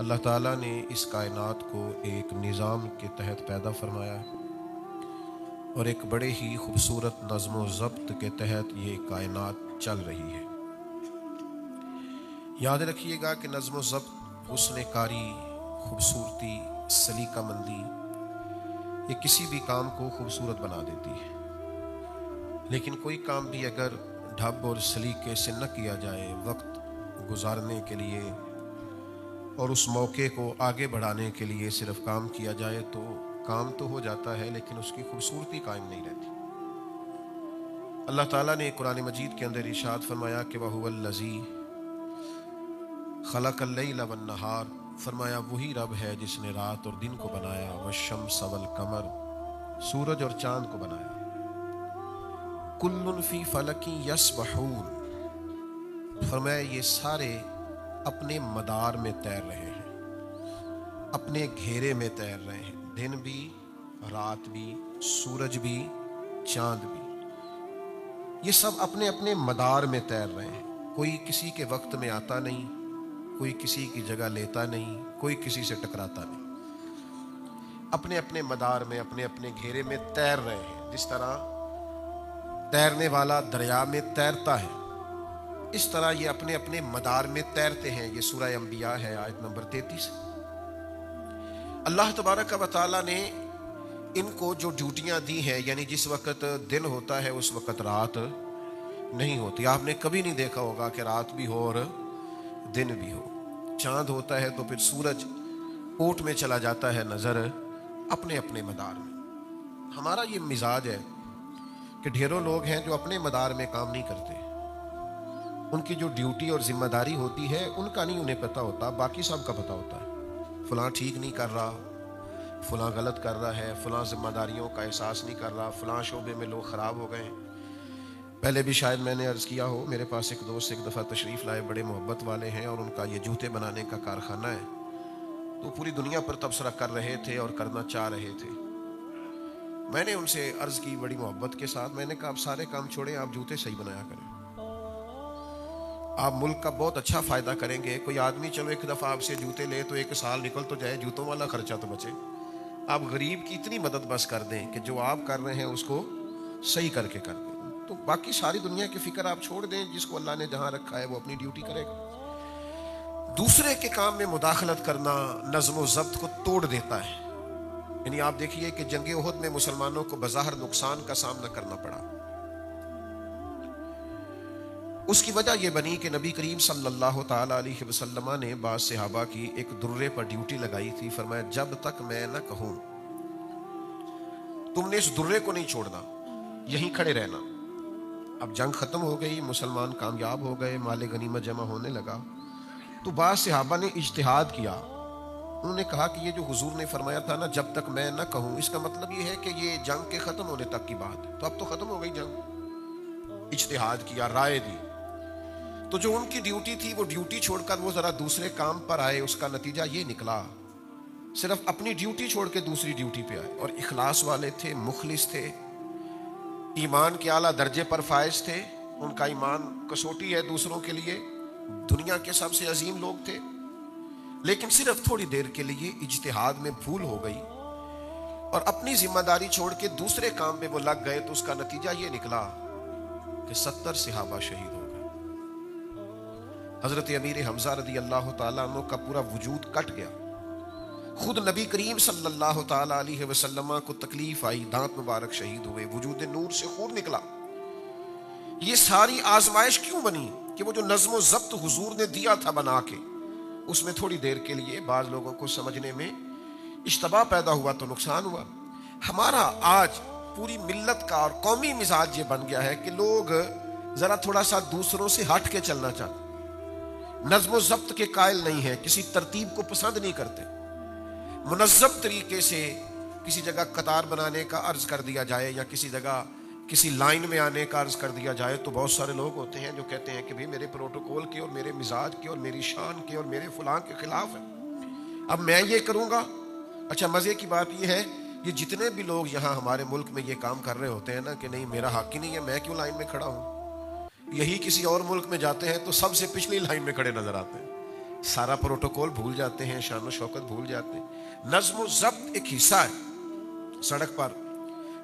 अल्लाह ताला ने इस कायनात को एक निज़ाम के तहत पैदा फरमाया है और एक बड़े ही खूबसूरत नज़्म व ज़ब्त के तहत ये कायनात चल रही है। याद रखिएगा कि नज़्म व ज़ब्त, हुस्न कारी, खूबसूरती, सलीकामंदी ये किसी भी काम को खूबसूरत बना देती है। लेकिन कोई काम भी अगर ढब और सलीके से न किया जाए, वक्त गुजारने के लिए और उस मौके को आगे बढ़ाने के लिए सिर्फ काम किया जाए तो काम तो हो जाता है लेकिन उसकी खूबसूरती कायम नहीं रहती। अल्लाह ताला ने कुरान मजीद के अंदर इरशाद फरमाया कि वहुवल्लज़ी खलक़ल लैला वन नहार, फरमाया वही रब है जिसने रात और दिन को बनाया, वश्शम्स वल कमर, सूरज और चांद को बनाया, कुल्लुन फी फलकी यस्बहून, फरमाया ये सारे अपने मदार में तैर रहे हैं, अपने घेरे में तैर रहे हैं। दिन भी, रात भी, सूरज भी, चांद भी, ये सब अपने अपने मदार में तैर रहे हैं। कोई किसी के वक्त में आता नहीं, कोई किसी की जगह लेता नहीं, कोई किसी से टकराता नहीं, अपने अपने मदार में, अपने अपने घेरे में तैर रहे हैं। जिस तरह तैरने वाला दरिया में तैरता है, इस तरह ये अपने अपने मदार में तैरते हैं। ये सूरह अंबिया है, आयत नंबर 33। अल्लाह तबारक व तआला ने इनको जो ड्यूटियां दी हैं, यानी जिस वक्त दिन होता है उस वक्त रात नहीं होती। आपने कभी नहीं देखा होगा कि रात भी हो और दिन भी हो। चांद होता है तो फिर सूरज ओट में चला जाता है नजर, अपने अपने मदार में। हमारा ये मिजाज है कि ढेरों लोग हैं जो अपने मदार में काम नहीं करते। उनकी जो ड्यूटी और जिम्मेदारी होती है उनका नहीं उन्हें पता होता, बाकी सब का पता होता है। फलां ठीक नहीं कर रहा, फलां गलत कर रहा है, फलां जिम्मेदारियों का एहसास नहीं कर रहा, फलां शोबे में लोग ख़राब हो गए। पहले भी शायद मैंने अर्ज़ किया हो, मेरे पास एक दोस्त एक दफ़ा तशरीफ़ लाए, बड़े मोहब्बत वाले हैं और उनका ये जूते बनाने का कारखाना है। तो पूरी दुनिया पर तबसरा कर रहे थे और करना चाह रहे थे। मैंने उनसे अर्ज़ की बड़ी मोहब्बत के साथ, मैंने कहा आप सारे काम छोड़ें, आप जूते सही बनाया करें, आप मुल्क का बहुत अच्छा फ़ायदा करेंगे। कोई आदमी चलो एक दफ़ा आपसे जूते ले तो एक साल निकल तो जाए, जूतों वाला खर्चा तो बचे। आप गरीब की इतनी मदद बस कर दें कि जो आप कर रहे हैं उसको सही करके कर दें, तो बाकी सारी दुनिया की फिक्र आप छोड़ दें। जिसको अल्लाह ने जहां रखा है वो अपनी ड्यूटी करेगा। दूसरे के काम में मुदाखलत करना नज़्म व ज़ब्त को तोड़ देता है। यानी आप देखिए कि जंग उहद में मुसलमानों को बज़ाहिर नुकसान का सामना करना पड़ा। उसकी वजह यह बनी कि नबी करीम सल्लल्लाहु ताला अलैहि वसल्लम ने बाज़ सहाबा की एक दुर्रे पर ड्यूटी लगाई थी। फरमाया जब तक मैं न कहूं तुमने इस दुर्रे को नहीं छोड़ना, यहीं खड़े रहना। अब जंग खत्म हो गई, मुसलमान कामयाब हो गए, माले गनीमत जमा होने लगा। तो बाज़ सहाबा ने इज्तिहाद किया। उन्होंने कहा कि ये जो हुजूर ने फरमाया था ना, जब तक मैं न कहूं, इसका मतलब ये है कि ये जंग के खत्म होने तक की बात है। तो अब तो खत्म हो गई जंग। इज्तिहाद किया, राय दी। तो जो उनकी ड्यूटी थी वो ड्यूटी छोड़कर वो जरा दूसरे काम पर आए। उसका नतीजा ये निकला, सिर्फ अपनी ड्यूटी छोड़ के दूसरी ड्यूटी पे आए। और इखलास वाले थे, मुखलिस थे, ईमान के आला दर्जे पर फायज थे। उनका ईमान कसौटी है दूसरों के लिए, दुनिया के सबसे अजीम लोग थे। लेकिन सिर्फ थोड़ी देर के लिए इज्तिहाद में भूल हो गई और अपनी जिम्मेदारी छोड़ के दूसरे काम पे वो लग गए। तो उसका नतीजा ये निकला कि 70 सहाबा शहीद हो गए। हजरत अमीर हमजा रदी अल्लाह ताला अन्हु का पूरा वजूद कट गया। खुद नबी करीम सल्लल्लाहु ताला अलैहि वसल्लम को तकलीफ आई, दांत मुबारक शहीद हुए, वजूद नूर से खून निकला। ये सारी आजमाइश क्यों बनी कि वो जो नज़्म व ज़ब्त हुजूर ने दिया था बना के, उसमें थोड़ी देर के लिए बाज लोगों को समझने में इश्तबा पैदा हुआ तो नुकसान हुआ। हमारा आज पूरी मिल्लत का और कौमी मिजाज ये बन गया है कि लोग जरा थोड़ा सा दूसरों से हट के चलना चाहते, नज़्म व ज़ब्त के कायल नहीं है, किसी तरतीब को पसंद नहीं करते। मुनज़्ज़म तरीके से किसी जगह कतार बनाने का अर्ज कर दिया जाए या किसी जगह किसी लाइन में आने का अर्ज कर दिया जाए तो बहुत सारे लोग होते हैं जो कहते हैं कि भाई मेरे प्रोटोकॉल के और मेरे मिजाज के और मेरी शान के और मेरे फलां के खिलाफ है, अब मैं ये करूँगा। अच्छा, मज़े की बात यह है, ये जितने भी लोग यहाँ हमारे मुल्क में ये काम कर रहे होते हैं ना कि नहीं मेरा हक ही नहीं है, मैं क्यों लाइन में खड़ा हूँ, यही किसी और मुल्क में जाते हैं तो सबसे पिछली लाइन में खड़े नजर आते हैं। सारा प्रोटोकॉल भूल जाते हैं, शान शौकत भूल जाते हैं। नज्म ज़ब्त एक हिस्सा है। सड़क पर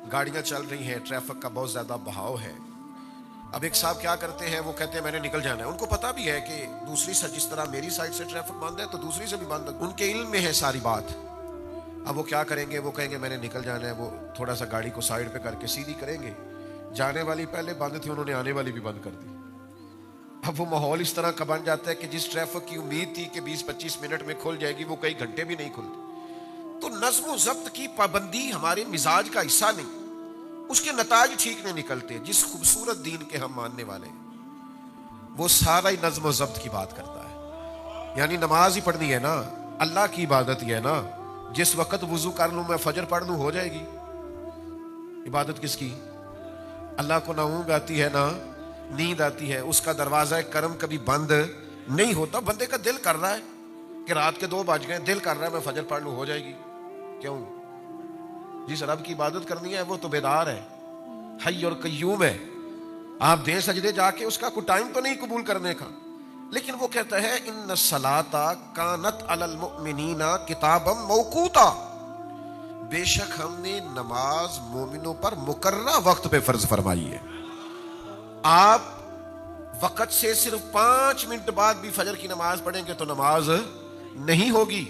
गाड़ियां चल रही हैं, ट्रैफिक का बहुत ज्यादा बहाव है। अब एक साहब क्या करते हैं, वो कहते हैं मैंने निकल जाना है। उनको पता भी है कि दूसरी से, जिस तरह मेरी साइड से ट्रैफिक बंद है तो दूसरी से भी बंद है, उनके इल्म में है सारी बात। अब वो क्या करेंगे, वो कहेंगे मैंने निकल जाना है। वो थोड़ा सा गाड़ी को साइड पे करके सीधी करेंगे। जाने वाली पहले बंद थी, उन्होंने आने वाली भी बंद कर दी। अब वो माहौल इस तरह का बन जाता है कि जिस ट्रैफिक की उम्मीद थी कि 20-25 मिनट में खुल जाएगी, वो कई घंटे भी नहीं खुलती। तो नज्म ज़ब्त की पाबंदी हमारे मिजाज का हिस्सा नहीं, उसके नताज ठीक नहीं निकलते। जिस खूबसूरत दीन के हम मानने वाले हैं, वो सारा ही नज्म ज़ब्त की बात करता है। यानी नमाज ही पढ़नी है ना, अल्लाह की इबादत ही है ना। जिस वक्त वुजू कर लूं मैं, फजर पढ़ लूं, हो जाएगी। इबादत किसकी? अल्लाह को ना ऊँग आती है ना नींद आती है। उसका दरवाजा करम कभी बंद नहीं होता। बंदे का दिल कर रहा है कि रात के 2 बज गए, दिल कर रहा है मैं फजर पढ़ लूं, हो जाएगी। क्यों? जिस रब की इबादत करनी है वो तो बेदार है, हई और कय्यूम है। आप दें सजदे जाके, उसका कोई टाइम तो नहीं कबूल करने का। लेकिन वो कहता है इन्न सलाता कानत अलल मुमिनीना किताबम मौकूता, बेशक हमने नमाज मोमिनों पर मुकर्रर वक्त पे फर्ज फरमाई है। आप वक्त से सिर्फ 5 मिनट बाद भी फजर की नमाज पढ़ेंगे तो नमाज नहीं होगी।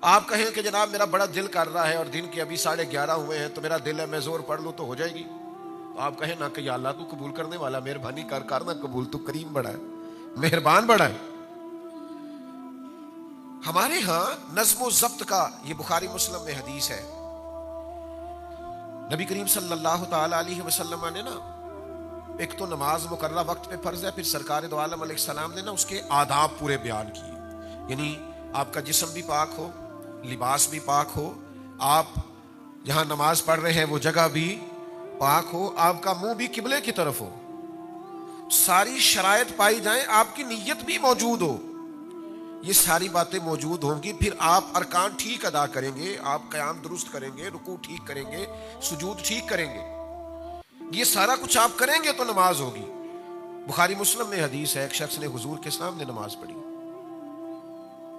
आप कहें कि जनाब मेरा बड़ा दिल कर रहा है और दिन के अभी 11:30 हुए हैं तो मेरा दिल है मैं जोर पढ़ लूं, तो हो जाएगी। तो आप कहें ना कि या अल्लाह तू कबूल करने वाला, मेहरबानी कर ना कबूल, तू करीम बड़ा है, मेहरबान बड़ा है। हमारे यहां नज्म ज़ब्त का, ये बुखारी मुस्लिम में हदीस है, नबी करीम सल्लल्लाहु ताला अलैहि वसल्लम ने ना, एक तो नमाज मुकर्रर वक्त पे फर्ज है, फिर सरकार दो आलम अलैहिस्सलाम ने ना उसके आदाब पूरे बयान किए। यानी आपका जिस्म भी पाक हो, लिबास भी पाक हो, आप जहां नमाज पढ़ रहे हैं वो जगह भी पाक हो, आपका मुंह भी किबले की तरफ हो, सारी शराइत पाई जाए, आपकी नीयत भी मौजूद हो, ये सारी बातें मौजूद होंगी। फिर आप अरकान ठीक अदा करेंगे, आप क़याम दुरुस्त करेंगे, रुकू ठीक करेंगे, सुजूद ठीक करेंगे, ये सारा कुछ आप करेंगे तो नमाज होगी। बुखारी मुस्लिम में हदीस है, एक शख्स ने हुजूर के सामने नमाज पढ़ी,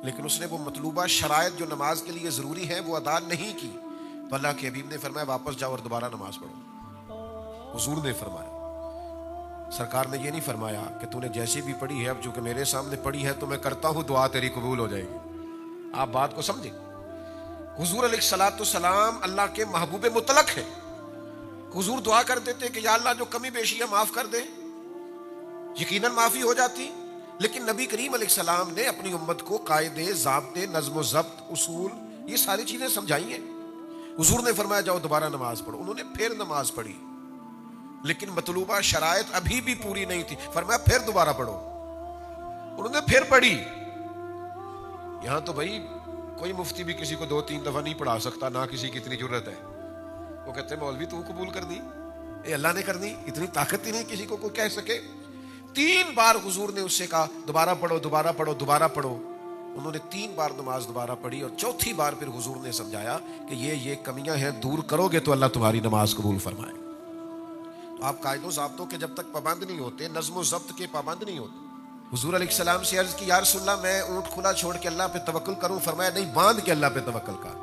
लेकिन उसने वो मतलूबा शराइत जो नमाज के लिए जरूरी है वो अदा नहीं की। तो अल्लाह के हबीब ने फरमाया वापस जाओ और दोबारा नमाज पढ़ो। हुजूर ने फरमाया, सरकार ने ये नहीं फरमाया कि तूने जैसी भी पढ़ी है, अब चूंकि मेरे सामने पढ़ी है तो मैं करता हूं दुआ तेरी कबूल हो जाएगी। आप बात को समझे। हुजूर अलैहिस्सलाम अल्लाह के महबूब मुतलक है। हुजूर दुआ कर देते कि या अल्लाह जो कमी बेशी है माफ कर दे, यकीनन माफी हो जाती। लेकिन नबी करीम अलैहिस्सलाम ने अपनी उम्मत को कायदे, ज़ाब्ते, नज़्म ज़ब्त, उसूल, ये सारी चीजें समझाई हैं। हुजूर ने फरमाया जाओ दोबारा नमाज पढ़ो। उन्होंने फिर नमाज पढ़ी, लेकिन मतलूबा शराइत अभी भी पूरी नहीं थी। फरमाया फिर दोबारा पढ़ो। उन्होंने फिर पढ़ी। यहां तो भाई कोई मुफ्ती भी किसी को 2-3 दफा नहीं पढ़ा सकता, ना किसी की इतनी जरूरत है। वो कहते हैं मौलवी तू कबूल कर दी, ये अल्लाह ने कर दी, इतनी ताकत ही नहीं किसी को कोई कह सके। 3 बार हुजूर ने उससे कहा दोबारा पढ़ो, दोबारा पढ़ो, दोबारा पढ़ो। उन्होंने 3 बार नमाज दोबारा पढ़ी और चौथी बार फिर हुजूर ने समझाया कि ये कमियां हैं, दूर करोगे तो अल्लाह तुम्हारी नमाज कबूल फरमाए। तो आप कायदों ज़ाब्तों के जब तक पाबंद नहीं होते, नज़्म ज़ब्त के पाबंद नहीं होते। हुजूर अलैहिस्सलाम से अर्ज की या रसूलल्लाह मैं ऊंट खुला छोड़ के अल्लाह पे तवक्कुल करूं। फरमाया नहीं, बांध के अल्लाह पे तवक्कुल कर।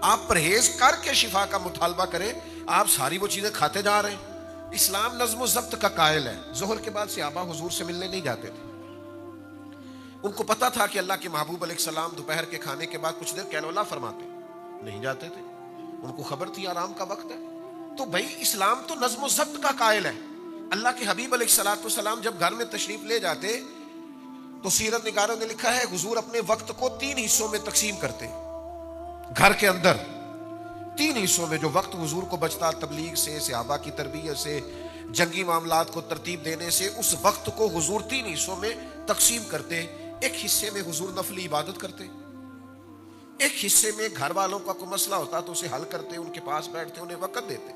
आप परहेज करके शिफा का मुतालबा करें। आप सारी वो चीजें खाते जा रहे हैं। इस्लाम नज़्म ज़ब्त का कायल है। जोहर के बाद सहाबा हुजूर से मिलने नहीं जाते थे। उनको पता था कि अल्लाह के महबूब अलैहिस्सलाम दोपहर के खाने के बाद कुछ देर कैलोला फरमाते, नहीं जाते थे। उनको खबर थी आराम का वक्त है। तो भाई इस्लाम तो नज़्म ज़ब्त का कायल है। अल्लाह के हबीब अलैहिस्सलाम जब घर में तशरीफ ले जाते तो सीरत निगारों ने लिखा है हुजूर अपने वक्त को 3 हिस्सों में तकसीम करते। घर के अंदर 3 हिस्सों में जो वक्त हुजूर को बचता, तबलीग से, सहाबा की तरबियत से, जंगी मामलात को तरतीब देने से, उस वक्त को हुजूर 3 हिस्सों में तकसीम करते। एक हिस्से में हुजूर नफली इबादत करते, एक हिस्से में घर वालों का कोई मसला होता तो उसे हल करते, उनके पास बैठते, उन्हें वक्त देते,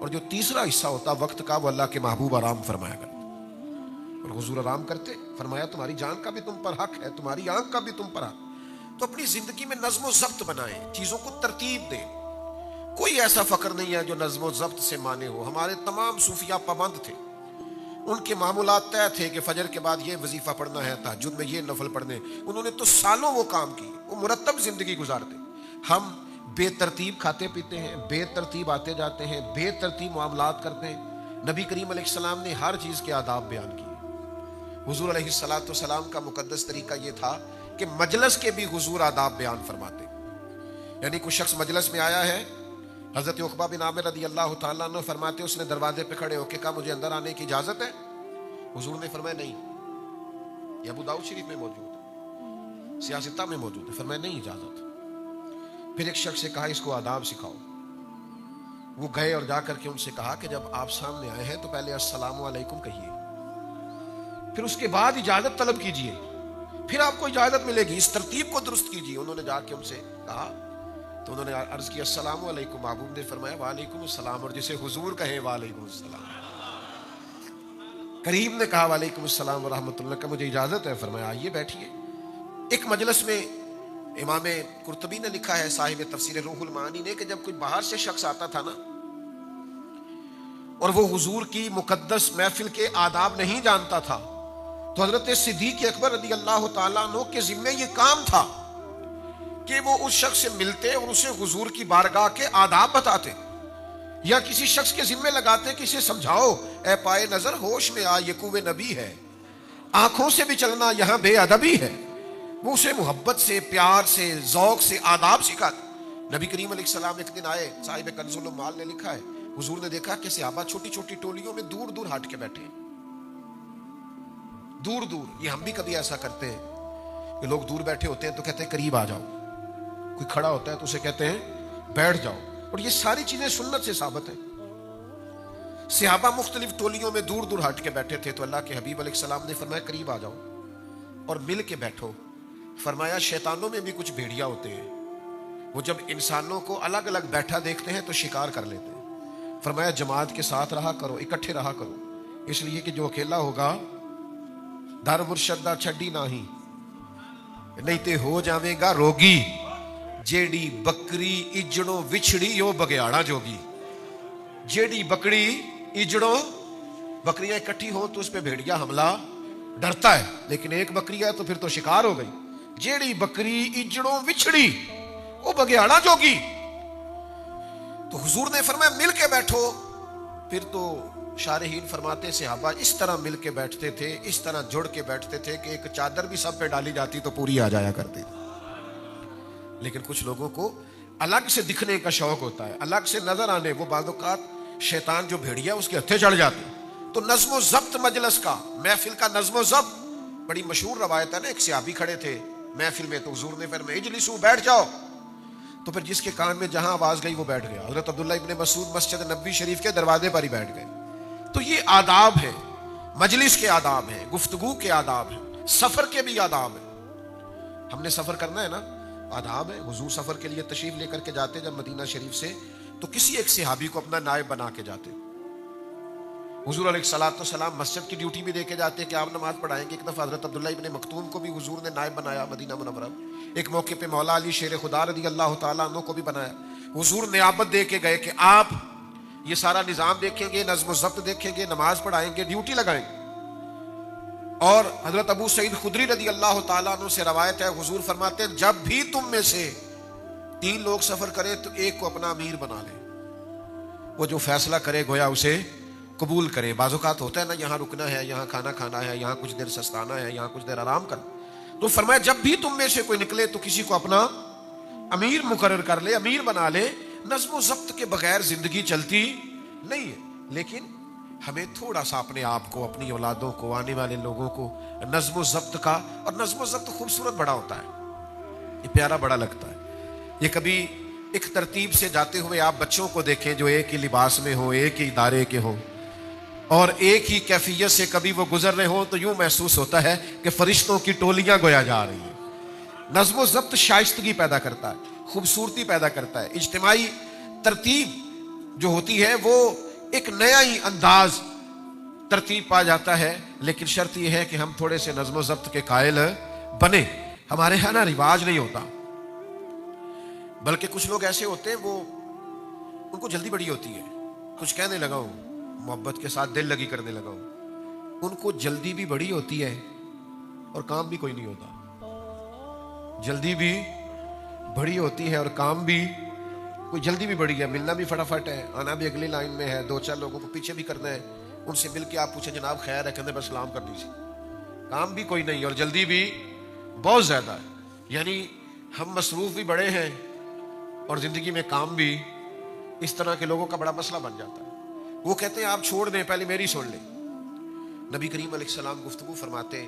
और जो तीसरा हिस्सा होता वक्त का वो अल्लाह के महबूब आराम फरमाया करते। और हुजूर आराम करते। फरमाया तुम्हारी जान का भी तुम पर हक है, तुम्हारी आंख का भी तुम पर हक। तो अपनी जिंदगी में नज़्म ज़ब्त बनाएं, चीजों को तरतीब दें। कोई ऐसा फकर नहीं है जो नज़्म ज़ब्त से माने हो। हमारे तमाम सूफिया पाबंद थे। उनके मामूलात तय थे कि फजर के बाद ये वजीफा पढ़ना है, तहज्जुद में ये नफल पढ़ने। उन्होंने तो सालों वो काम किए, वो मुरत्तब जिंदगी गुजारते। हम बेतरतीब खाते पीते हैं, बेतरतीब आते जाते हैं, बेतरतीब मामलात करते हैं। नबी करीम अलैहिस्सलाम ने हर चीज़ के आदाब बयान किए। हुजूर अलैहिस्सलाम का मुकद्दस तरीका ये था कि मजलस के भी हुजूर आदाब बयान फरमाते। यानी कोई शख्स मजलस में आया है, हज़रत उक़बा बिन आमिर रज़ी अल्लाह तआला अन्हु फरमाते, उसने दरवाजे पे खड़े होकर कहा मुझे अंदर आने की इजाज़त है? हुजूर ने फरमाया नहीं। ये अबू दाऊद शरीफ में मौजूद है, सियासता में मौजूद है। फरमाया नहीं इजाज़त। फिर एक शख्स से कहा इसको आदाब सिखाओ। वो गए और जाकर के उनसे कहा कि जब आप सामने आए हैं तो पहले अस्सलामु अलैकुम कहिए, फिर उसके बाद इजाज़त तलब कीजिए, फिर आपको इजाज़त मिलेगी। इस तरतीब को दुरुस्त कीजिए। उन्होंने जाके उनसे कहा तो उन्होंने अर्ज किया अस्सलामु अलैकुम। महबूब ने फरमाया वालेकुम अस्सलाम, और जिसे हुजूर कहे वालेकुम अस्सलाम। करीम ने कहा वालेकुम अस्सलाम व रहमतुल्लाह, का मुझे इजाजत है? फरमाया आइए बैठिए। एक मजलिस में इमाम कुर्तुबी ने लिखा है, साहिब तफसीर रूहुल मानी ने, कि जब कोई बाहर से शख्स आता था ना और वो हुजूर की मुकद्दस महफिल के आदाब नहीं जानता था, तो हजरत सिद्दीक अकबर रज़ी अल्लाह तआला अन्हु के जिम्मे ये काम था कि वो उस शख्स से मिलते और उसे हुजूर की बारगाह के आदाब बताते, या किसी शख्स के जिम्मे लगाते कि इसे समझाओ, ए पाए नजर होश में आ, ये कुवे नबी है, आंखों से भी चलना यहां बेअदबी है। वो उसे मोहब्बत से, प्यार से, जौक से आदाब सिखाते। नबी करीम अलैहिस्सलाम एक दिन आए, साहिब कंजुल माल ने लिखा है, हुजूर ने देखा कि सहाबा छोटी छोटी टोलियों में दूर दूर हट के बैठे, दूर दूर। ये हम भी कभी ऐसा करते हैं कि लोग दूर बैठे होते हैं तो कहते हैं करीब आ जाओ, कोई खड़ा होता है तो उसे कहते हैं बैठ जाओ, और ये सारी चीजें सुन्नत से साबित है। सहाबा मुख्तलिफ टोलियों में दूर दूर हट के बैठे थे, तो अल्लाह के हबीब अलैहिस्सलाम ने फरमाया करीब आ जाओ और मिल के बैठो। फरमाया शैतानों में भी कुछ भेड़िया होते हैं, वो जब इंसानों को अलग अलग बैठा देखते हैं तो शिकार कर लेते हैं। फरमाया जमात के साथ रहा करो, इकट्ठे रहा करो, इसलिए कि जो अकेला होगा दर मुर्शदा छड़ी नाही, नहीं ते हो जावेगा रोगी। जेड़ी बकरी इजड़ों विछड़ी यो बगयाड़ा जोगी। जेड़ी बकरी इजड़ों, बकरियां इकट्ठी हो तो उस पे भेड़िया हमला डरता है, लेकिन एक बकरी है तो फिर तो शिकार हो गई। जेड़ी बकरी इजड़ों विछड़ी वो बगयाड़ा जोगी। तो हुजूर ने फरमाया मिल के बैठो। फिर तो शारहीन फरमाते सहाबा इस तरह मिल के बैठते थे, इस तरह जुड़ के बैठते थे कि एक चादर भी सब पे डाली जाती तो पूरी आ जाया करती। लेकिन कुछ लोगों को अलग से दिखने का शौक होता है, अलग से नजर आने। वो बादौकात शैतान जो भेड़िया उसके हत्थे चढ़ जाते। तो नज़्म ज़ब्त मजलिस का, महफिल का नज़्म ज़ब्त बड़ी मशहूर रवायत है ना। एक सहाबी खड़े थे महफिल में, तो हुजूर ने फरमाया इजलिसू, बैठ जाओ। तो फिर जिसके कान में जहां आवाज गई वो बैठ गया। हजरत अब्दुल्ला इब्ने मसूद मस्जिद नबी शरीफ के दरवाजे पर ही बैठ गए। तो ये आदाब है, मजलिस के आदाब है, गुफ्तगू के आदाब है, सफर के भी आदाब है। हमने सफर करना है ना, आदाब है। हुजूर सफर के लिए तशरीफ लेकर के जाते जब मदीना शरीफ से, तो किसी एक सहाबी को अपना नायब बना के जाते। हुजूर अलैहिस्सलाम मस्जिद की ड्यूटी भी देके जाते कि आप नमाज पढ़ाएंगे। एक दफा हजरत अब्दुल्ला इब्ने मक्तूम को भी हुजूर ने नायब बनाया मदीना मुनव्वरा। एक मौके पे मौला अली शेर खुदा रज़ी अल्लाह तआला अन्हु को भी बनाया। हुजूर नियाबत दे के गए कि आप ये सारा निजाम देखेंगे, नज़्म ज़ब्त देखेंगे, नमाज पढ़ाएंगे, ड्यूटी लगाएंगे। और हजरत अबू सईद खुदरी रज़ी अल्लाह तआला अन्हु से रवायत है, हुजूर फरमाते हैं जब भी तुम में से 3 लोग सफर करें तो एक को अपना अमीर बना ले, वो जो फैसला करे गोया उसे कबूल करे। बाज़ौकात होता है ना, यहाँ रुकना है, यहाँ खाना खाना है, यहाँ कुछ देर सस्ताना है, यहाँ कुछ देर आराम करना। तो फरमाया जब भी तुम में से कोई निकले तो किसी को अपना अमीर मुकर्रर कर ले, अमीर बना ले। नज़्म ज़ब्त के बगैर जिंदगी चलती नहीं है। लेकिन हमें थोड़ा सा अपने आप को, अपनी औलादों को, आने वाले लोगों को नज़्म ज़ब्त का, और नज़्म ज़ब्त खूबसूरत बड़ा होता है, ये प्यारा बड़ा लगता है। ये कभी एक तरतीब से जाते हुए आप बच्चों को देखें जो एक ही लिबास में हो, एक ही इदारे के हो और एक ही कैफियत से कभी वो गुजर रहे हो, तो यूं महसूस होता है कि फरिश्तों की टोलियां गोया जा रही है। नज़्म ज़ब्त शाइस्तगी पैदा करता है, खूबसूरती पैदा करता है। इज्तिमाई तरतीब जो होती है वो एक नया ही अंदाज तरतीब पा जाता है। लेकिन शर्त यह है कि हम थोड़े से नज़्म ज़ब्त के कायल बने। हमारे यहाँ ना रिवाज नहीं होता, बल्कि कुछ लोग ऐसे होते हैं वो उनको जल्दी बड़ी होती है, कुछ कहने लगाओ, मोहब्बत के साथ दिल लगी करने लगाओ, उनको जल्दी भी बड़ी होती है और काम भी कोई नहीं होता। जल्दी भी बड़ी होती है और काम भी कोई जल्दी भी बड़ी है, मिलना भी फटाफट है, आना भी अगली लाइन में है, दो चार लोगों को पीछे भी करना है, उनसे मिल के आप पूछे जनाब खैर है, कहते बस सलाम कर दीजिए। काम भी कोई नहीं और जल्दी भी बहुत ज्यादा है। यानी हम मसरूफ भी बड़े हैं और जिंदगी में काम भी। इस तरह के लोगों का बड़ा मसला बन जाता है। वो कहते हैं आप छोड़ दें, पहले मेरी सुन लें। नबी करीम अलैहिस्सलाम गुफ्तगू फरमाते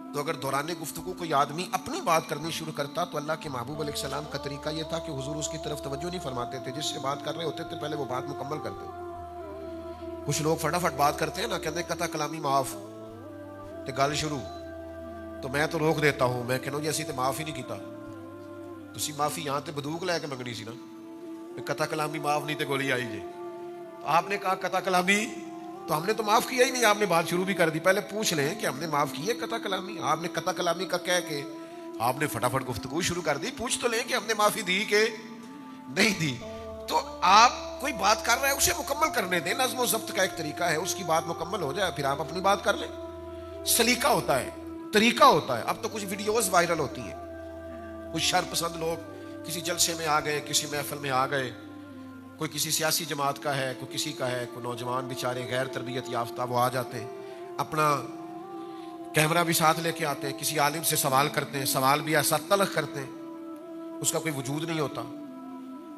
तो अगर दौरान गुफ्तगू कोई आदमी अपनी बात करनी शुरू करता तो अल्लाह के महबूब अलैहिस्सलाम का तरीका यह था कि हुजूर उसकी तरफ तवज्जो नहीं फरमाते थे। जिससे बात कर रहे होते थे पहले वो बात मुकम्मल करते। कुछ लोग फटाफट बात करते हैं ना, कहते कता कलामी माफ ते गल शुरू, तो मैं तो रोक देता हूं। मैं कहना जी असी तो माफ ही नहीं किया, तुसी माफी यहां ते बंदूक लैके मंगनी सी ना, कता कलामी माफ नहीं तो गोली आई जे। तो आपने कहा कता कलामी, तो हमने तो माफ किया ही नहीं, आपने बात शुरू भी कर दी। पहले पूछ लें कि हमने माफ की है कता कलामी। आपने कता कलामी का कह के आपने फटाफट गुफ्तगू शुरू कर दी। पूछ तो लें कि हमने माफी दी कि नहीं दी। तो आप कोई बात कर रहा है उसे मुकम्मल करने दें। नज़्म व ज़ब्त का एक तरीका है, उसकी बात मुकम्मल हो जाए फिर आप अपनी बात कर लें। सलीका होता है, तरीका होता है। अब तो कुछ वीडियोस वायरल होती है, कुछ शरपसंद लोग किसी जलसे में आ गए, किसी महफिल में आ गए, कोई किसी सियासी जमात का है, कोई किसी का है, कोई नौजवान बेचारे गैर तरबियत याफ्ता वो आ जाते हैं, अपना कैमरा भी साथ लेके आते हैं, किसी आलिम से सवाल करते हैं, सवाल भी ऐसा तलख करते हैं उसका कोई वजूद नहीं होता।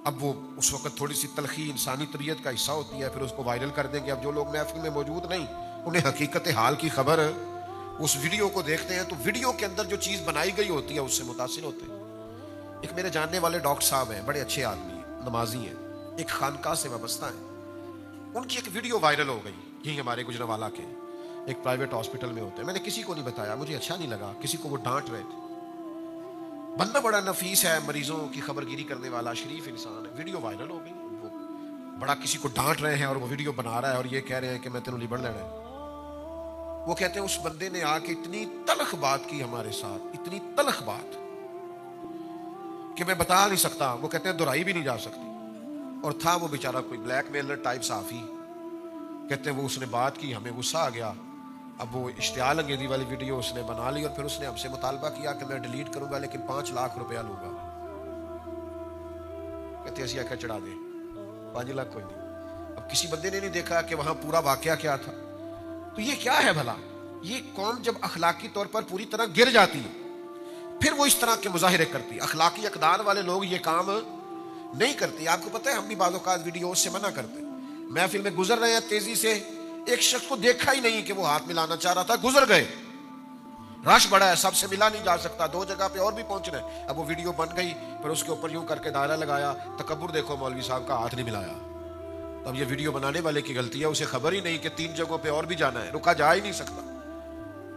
अब वो उस वक्त थोड़ी सी तलखी इंसानी तबीयत का हिस्सा होती है, फिर उसको वायरल कर देंगे। अब जो लोग महफिल में मौजूद नहीं, उन्हें हकीकत हाल की खबर उस वीडियो को देखते हैं तो वीडियो के अंदर जो चीज़ बनाई गई होती है उससे मुतासिर होते हैं। एक मेरे जानने वाले डॉक्टर साहब हैं, बड़े अच्छे आदमी, नमाजी हैं, एक खानका से वाबस्ता है। उनकी एक वीडियो वायरल हो गई, यही हमारे गुजरांवाला के एक प्राइवेट हॉस्पिटल में होते हैं। मैंने किसी को नहीं बताया, मुझे अच्छा नहीं लगा, किसी को वो डांट रहे थे। बंदा बड़ा नफीस है, मरीजों की खबरगिरी करने वाला शरीफ इंसान है। वीडियो वायरल हो गई, वो बड़ा किसी को डांट रहे हैं और वो वीडियो बना रहा है और ये कह रहे हैं कि मैं तेनों लिबड़ लेना है। वो कहते हैं उस बंदे ने आके इतनी तलख बात की हमारे साथ, इतनी तलख बात कि मैं बता नहीं सकता। वो कहते हैं दोहराई भी नहीं जा सकती। और था वो बेचारा कोई ब्लैकमेलर टाइप साफी। कहते हैं वो उसने बात की, हमें गुस्सा आ गया। अब वो इश्तियाल अंगेजी वाली वीडियो उसने बना ली और फिर उसने हमसे मुतालबा किया कि मैं डिलीट करूंगा लेकिन 5 लाख रुपया लूंगा। कहते ऐसी आकर चढ़ा दे, 5 लाख कोई नहीं। अब किसी बंदे ने नहीं देखा कि वहां पूरा वाकया क्या था। तो ये क्या है भला? ये कौम जब अखलाकी तौर पर पूरी तरह गिर जाती है फिर वो इस तरह के मुजाहिरे करती है। अखलाकी अकदार वाले लोग ये काम नहीं करते। आपको पता है हम भी बाज़-औक़ात वीडियो से मना करते हैं। महफिल में गुजर रहे हैं तेजी से, एक शख्स को देखा ही नहीं कि वो हाथ मिलाना चाह रहा था, गुजर गए। रश बड़ा है, सबसे मिला नहीं जा सकता, 2 जगह पे और भी पहुंचना है। अब वो वीडियो बन गई, फिर उसके ऊपर यूं करके दायरा लगाया, तकब्बुर देखो मौलवी साहब का हाथ नहीं मिलाया। तब ये वीडियो बनाने वाले की गलती है, उसे खबर ही नहीं कि 3 जगहों पे और भी जाना है, रुका जा ही नहीं सकता।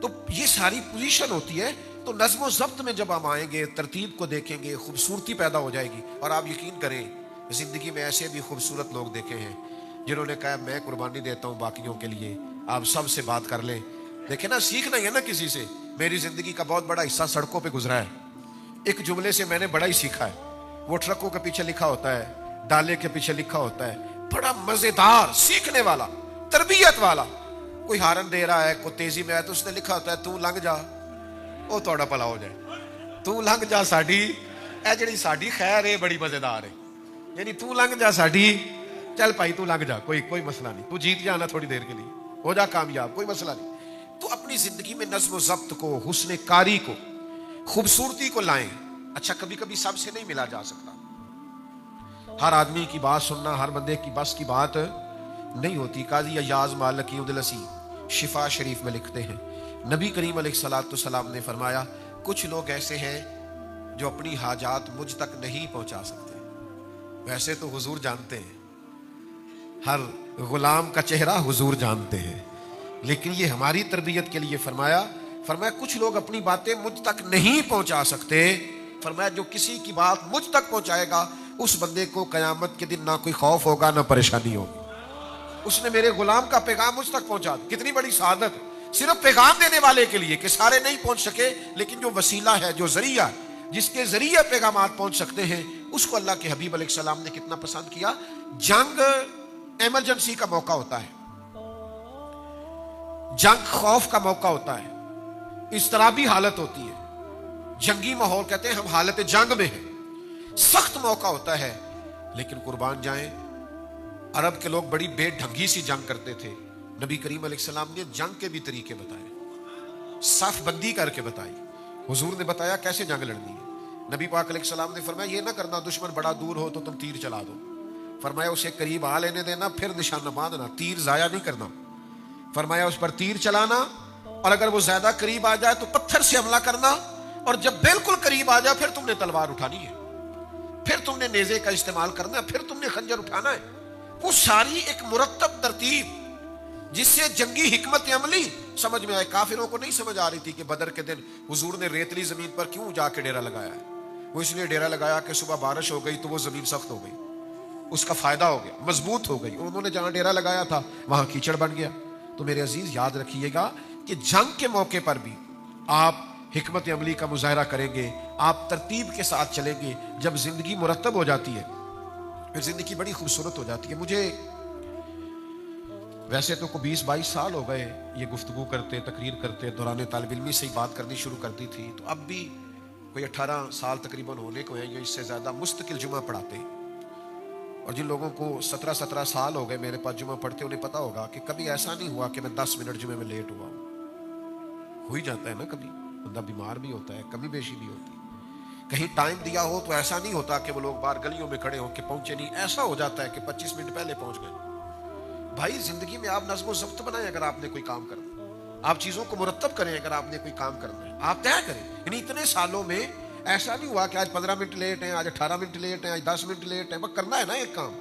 तो ये सारी पोजीशन होती है। तो नज़्म व ज़ब्त में जब हम आएंगे, तरतीब को देखेंगे, खूबसूरती पैदा हो जाएगी। और आप यकीन करें जिंदगी में ऐसे भी खूबसूरत लोग देखे हैं जिन्होंने कहा मैं कुर्बानी देता हूँ बाकियों के लिए, आप सब से बात कर लें। देखे ना, सीखना ही है ना किसी से। मेरी जिंदगी का बहुत बड़ा हिस्सा सड़कों पे गुजरा है। एक जुमले से मैंने बड़ा ही सीखा है। वो ट्रकों के पीछे लिखा होता है, डाले के पीछे लिखा होता है, बड़ा मजेदार, सीखने वाला, तरबियत वाला। कोई हारन दे रहा है, कोई तेजी में है, तो उसने लिखा होता है तू लंघ जा, वो थोड़ा भला हो जाए। तू लंघ जा साडी, ए जिहड़ी साडी खैर है बड़ी मजेदार है। यानी तू लंघ जा साडी, चल भाई तू लंघ जा, कोई मसला नहीं, तू जीत जाना थोड़ी देर के लिए, हो जा कामयाब, कोई मसला नहीं। तो अपनी जिंदगी में नज़्म व ज़ब्त को, हुस्न कारी को, खूबसूरती को लाएं। अच्छा, कभी कभी सबसे नहीं मिला जा सकता। हर आदमी की बात सुनना हर बंदे की बस की बात नहीं होती। काजी अय्याज मालिकी उदलसी शिफा शरीफ में लिखते हैं, नबी करीम अलैहिस्सलाम ने फरमाया कुछ लोग ऐसे हैं जो अपनी हाजात मुझ तक नहीं पहुंचा सकते। वैसे तो हुजूर जानते हैं, हर गुलाम का चेहरा हुजूर जानते हैं, लेकिन ये हमारी तरबियत के लिए फरमाया कुछ लोग अपनी बातें मुझ तक नहीं पहुंचा सकते। फरमाया जो किसी की बात मुझ तक पहुंचाएगा उस बंदे को कयामत के दिन ना कोई खौफ होगा ना परेशानी होगी। उसने मेरे गुलाम का पैगाम मुझ तक पहुंचा दिया। कितनी बड़ी सादत, सिर्फ पैगाम देने वाले के लिए, कि सारे नहीं पहुंच सके, लेकिन जो वसीला है, जो जरिया, जिसके जरिए पैगामात पहुंच सकते हैं, उसको अल्लाह के हबीब अलैहिस्सलाम ने कितना पसंद किया। जंग इमरजेंसी का मौका होता है, जंग खौफ का मौका होता है, इस्तराबी हालत होती है, जंगी माहौल, कहते हैं हम हालत जंग में हैं, सख्त मौका होता है। लेकिन कुर्बान जाएं, अरब के लोग बड़ी बेढंगी सी जंग करते थे। नबी करीम अलैहिस्सलाम ने जंग के भी तरीके बताए, सफ बंदी करके बताई। हुजूर ने बताया कैसे जंग लड़नी है। नबी पाक अलैहिस्सलाम ने फरमाया ये ना करना दुश्मन बड़ा दूर हो तो तुम तीर चला दो, फरमाया उसे करीब आ लेने देना, फिर निशाना बांधना, तीर जाया नहीं करना। फरमाया उस पर तीर चलाना, और अगर वो ज्यादा करीब आ जाए तो पत्थर से हमला करना, और जब बिल्कुल करीब आ जाए फिर तुमने तलवार उठानी है, फिर तुमने नेज़े का इस्तेमाल करना है, फिर तुमने खंजर उठाना है। वो सारी एक मुरत्तब तरतीब जिससे जंगी हिकमत अमली समझ में आए। काफिरों को नहीं समझ आ रही थी कि बदर के दिन हुजूर ने रेतली जमीन पर क्यों जाके डेरा लगाया है। वो इसलिए डेरा लगाया कि सुबह बारिश हो गई तो वो जमीन सख्त हो गई, उसका फायदा हो गया, मजबूत हो गई। उन्होंने जहां डेरा लगाया था वहां कीचड़ बन गया। तो मेरे अजीज याद रखिएगा कि जंग के मौके पर भी आप हिकमत अमली का मुजाहरा करेंगे, आप तरतीब के साथ चलेंगे। जब जिंदगी मुरत्तब हो जाती है फिर जिंदगी बड़ी खूबसूरत हो जाती है। मुझे वैसे तो को 20-22 साल हो गए ये गुफ्तगू करते, तकरीर करते, दौरान तालिब इल्मी से ही बात करनी शुरू कर दी थी, तो अब भी कोई 18 साल तकरीबन होने को है या इससे ज़्यादा मुस्तकिल जुमा पढ़ाते। और जिन लोगों को 17-17 साल हो गए मेरे पास जुमा पढ़ते, उन्हें पता होगा कि कभी ऐसा नहीं हुआ कि मैं 10 मिनट जुमे में लेट हुआ हूँ। हो ही जाता है ना, कभी बंदा बीमार भी होता है, कमी बेशी भी होती है, कहीं टाइम दिया हो तो ऐसा नहीं होता कि वो लोग बाहर गलियों में खड़े हो के पहुंचे नहीं, ऐसा हो जाता है कि 25 मिनट पहले पहुंच गए। भाई जिंदगी में आप नज़्म ज़ब्त बनाएं, अगर आपने कोई काम करना, आप चीजों को मुरत्तब करें, अगर आपने कोई काम करना है आप तय करें। यानी इतने सालों में ऐसा नहीं हुआ कि आज 15 मिनट लेट है, आज 18 मिनट लेट है, आज 10 मिनट लेट है। बस करना है ना एक काम,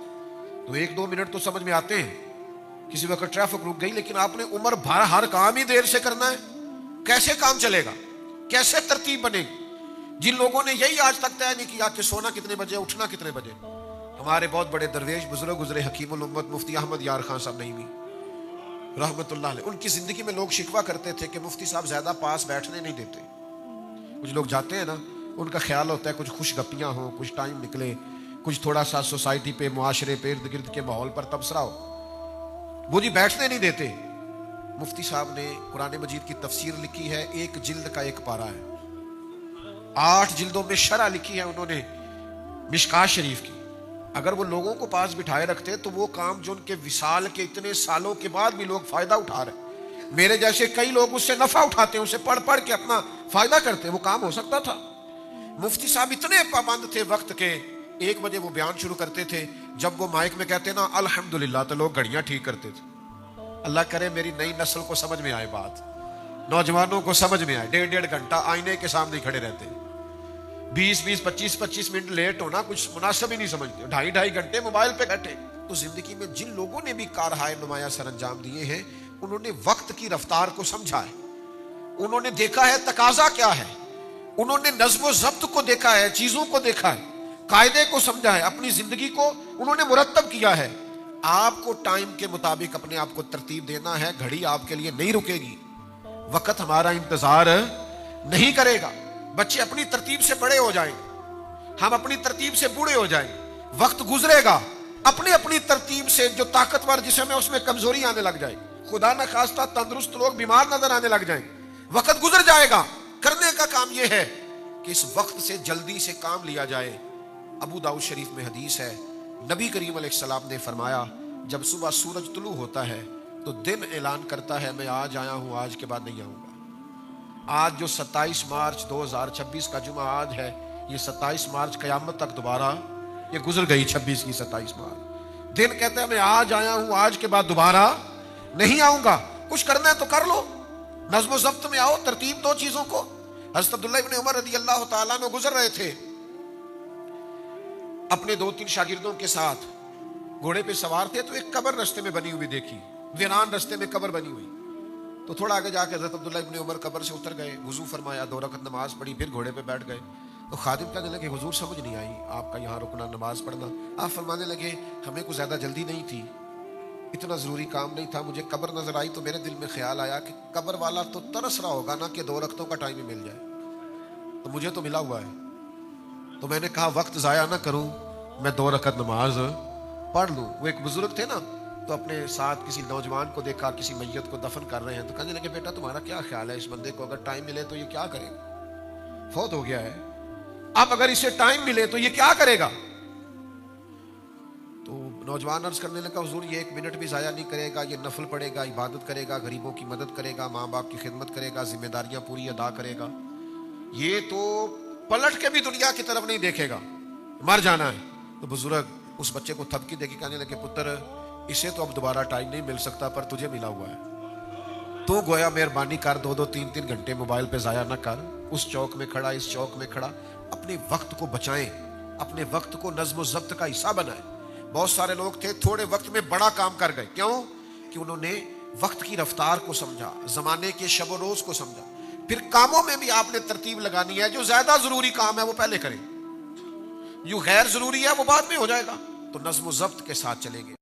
तो 1-2 मिनट तो समझ में आते हैं। किसी वक्त ट्रैफिक रुक गई, लेकिन आपने उम्र भर हर काम ही देर से करना है, कैसे काम चलेगा, कैसे तरतीब बनेगी। जिन लोगों ने यही आज तक तय नहीं किया कि सोना कितने बजे, उठना कितने बजे। हमारे बहुत बड़े दरवेश बुजुर्ग गुजरे, हकीमुल उम्मत मुफ्ती अहमद यार खान साहब नईमी रहमतुल्लाह अलैह, उनकी जिंदगी में लोग शिकवा करते थे कि मुफ्ती साहब ज्यादा पास बैठने नहीं देते। कुछ लोग जाते हैं ना, उनका ख्याल होता है कुछ खुश गप्पियां हो, कुछ टाइम निकले, कुछ थोड़ा सा सोसाइटी पे, मुआशरे पे, इर्द गिर्द के माहौल पर तबसरा हो। वो जी बैठने नहीं देते। मुफ्ती साहब ने कुरान मजीद की तफसीर लिखी है, 1 जिल्द का 1 पारा है, 8 जिल्दों में शरह लिखी है उन्होंने मिशकात शरीफ की। अगर वो लोगों को पास बिठाए रखते तो वो काम जो उनके विसाल के इतने सालों के बाद भी लोग फायदा उठा रहे, मेरे जैसे कई लोग उससे नफा उठाते हैं, उसे पढ़ पढ़ के अपना फायदा करते हैं, वो काम हो सकता था। मुफ्ती साहब इतने पाबंद थे वक्त के, 1 बजे वो बयान शुरू करते थे, जब वो माइक में कहते ना अल्हम्दुलिल्लाह तो लोग घड़ियां ठीक करते थे। अल्लाह करे मेरी नई नस्ल को समझ में आए बात, नौजवानों को समझ में आए। 1.5 घंटा आईने के सामने खड़े रहते, 20-20, 25-25 मिनट लेट होना कुछ मुनासिब ही नहीं समझते, 2.5 घंटे मोबाइल पे बैठे। तो जिंदगी में जिन लोगों ने भी कारहाय नुमाया सर अंजाम दिए हैं, उन्होंने वक्त की रफ्तार को समझा है, उन्होंने देखा है तकाजा क्या है, उन्होंने नज़्म ज़ब्त को देखा है, चीजों को देखा है, कायदे को समझा है, अपनी जिंदगी को उन्होंने मुरत्तब किया है। आपको टाइम के मुताबिक अपने आप को तरतीब देना है, घड़ी आपके लिए नहीं रुकेगी, वक्त हमारा इंतजार नहीं करेगा। बच्चे अपनी तरतीब से बड़े हो जाएंगे, हम अपनी तरतीब से बूढ़े हो जाएंगे, वक्त गुजरेगा, अपनी अपनी तरतीब से जो ताकतवर जिसमें उसमें कमजोरी आने लग जाएगी, खुदा न खास्ता तंदुरुस्त लोग बीमार नजर आने लग जाएंगे, वक्त गुजर जाएगा। करने का काम यह है कि इस वक्त से जल्दी से काम लिया जाए। अबू दाऊद शरीफ में हदीस है, नबी करीम अलैहिस्सलाम ने फरमाया, जब सुबह सूरज तुलू होता है तो दिन ऐलान करता है मैं आज आया हूं, आज के बाद नहीं आऊंगा। आज जो 27 मार्च 2026 का जुमा आज है, ये 27 मार्च कयामत तक दोबारा ये गुजर गई, 26 की 27 मार्च। दिन कहता है मैं आज आया हूं, आज के बाद दोबारा नहीं आऊंगा। कुछ करना है तो कर लो, नज़्म ज़ब्त में आओ, तरतीब दो चीजों को। हज़रत अब्दुल्लाह इब्न उमर रज़ी अल्लाह तआला अन्हु गुजर रहे थे अपने 2-3 शागिर्दों के साथ, घोड़े पे सवार थे, तो एक कब्र रास्ते में बनी हुई देखी, वीरान रास्ते में कब्र बनी हुई। तो थोड़ा आगे जाके हज़रत अब्दुल्लाह इब्न उमर कब्र से उतर गए, वुज़ू फरमाया, 2 रकात नमाज पढ़ी, फिर घोड़े पे बैठ गए। तो खादिम कहने लगे हुजूर समझ नहीं आई आपका यहाँ रुकना, नमाज पढ़ना। आप फरमाने लगे हमें कुछ ज्यादा जल्दी नहीं थी, इतना जरूरी काम नहीं था, मुझे कब्र नजर आई तो मेरे दिल में ख्याल आया कि कब्र वाला तो तरस रहा होगा ना कि 2 रकातों का टाइम ही मिल जाए, तो मुझे तो मिला हुआ है। तो मैंने कहा वक्त जाया ना करूं, मैं 2 रकात नमाज पढ़ लूं। वो एक बुजुर्ग थे ना, तो अपने साथ किसी नौजवान को देखा, किसी मैयत को दफन कर रहे हैं, तो कहने लगे बेटा तुम्हारा क्या ख्याल है इस बंदे को, अगर टाइम मिले तो ये क्या करेगा, फौत हो गया है, अब अगर इसे टाइम मिले तो ये क्या करेगा। तो नौजवान अर्ज करने लगा हुजूर ये 1 मिनट भी जाया नहीं करेगा, ये नफल पढ़ेगा, इबादत करेगा, गरीबों की मदद करेगा, माँ बाप की खिदमत करेगा, जिम्मेदारियां पूरी अदा करेगा, ये तो पलट के भी दुनिया की तरफ नहीं देखेगा, मर जाना है। तो बुजुर्ग उस बच्चे को थपकी देके कहने लगे पुत्र इसे तो अब दोबारा टाइम नहीं मिल सकता, पर तुझे मिला हुआ है, तो गोया मेहरबानी कर 2-2 3-3 घंटे मोबाइल पे जाया ना कर, उस चौक में खड़ा, इस चौक में खड़ा, अपने वक्त को बचाएं, अपने वक्त को नज्म ज़ब्त का हिस्सा बनाएं। बहुत सारे लोग थे थोड़े वक्त में बड़ा काम कर गए, क्यों कि उन्होंने वक्त की रफ्तार को समझा, जमाने के शब रोज को समझा। फिर कामों में भी आपने तरतीब लगानी है, जो ज्यादा जरूरी काम है वो पहले करें, जो गैर जरूरी है वो बाद में हो जाएगा, तो नज्म ज़ब्त के साथ चलेंगे।